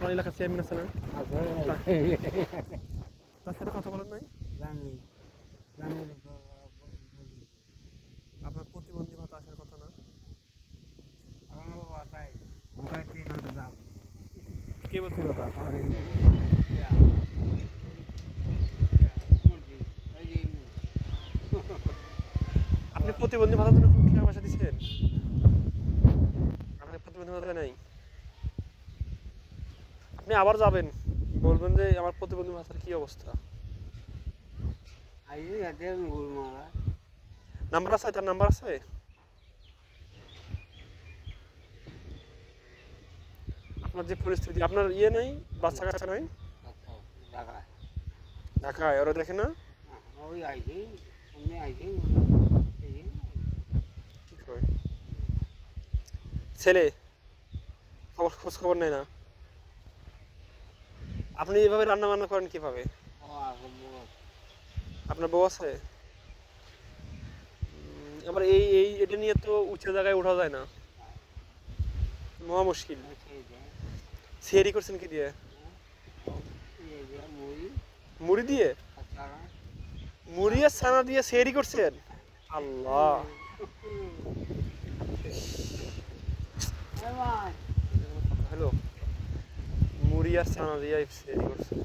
আপনার এলাকার চেয়ারম্যান আছে না? তার সাথে কথা বলেন নাই? আপনার প্রতিবন্ধী ভাতা আসার কথা না? কে বলছে কথা? আপনি প্রতিবন্ধী ভাতার জন্য কোনো টাকা পয়সা দিচ্ছেন? আপনার প্রতিবন্ধী ভাতা নাই? আপনি আবার যাবেন, বলবেন যে আমার প্রতিবন্ধী ভাতার কি অবস্থা। নাম্বার আছে? তার নাম্বার আছে? আপনার যে পরিস্থিতি, আপনার ইয়ে নেই, বাচ্চা কাচ্চা নাই ঢাকায়, ওরা দেখে না? কি কয়? ছেলে খোঁজ খবর নেয় না? আপনি এভাবে রান্না বান্না করেন কিভাবে? আপনার বউ আছে? আবার এই এই এটা নিয়ে তো উঁচু জায়গায় ওঠা যায় না, মহা মুশকিল। সিয়ারি করছেন কি দিয়ে? মুড়ি দিয়ে? মুড়ি আর ছানা দিয়ে সিয়ারি করছেন? আল্লাহ, হ্যালো, মুড়ি আর ছানা দিয়ে সিয়ারি করছেন?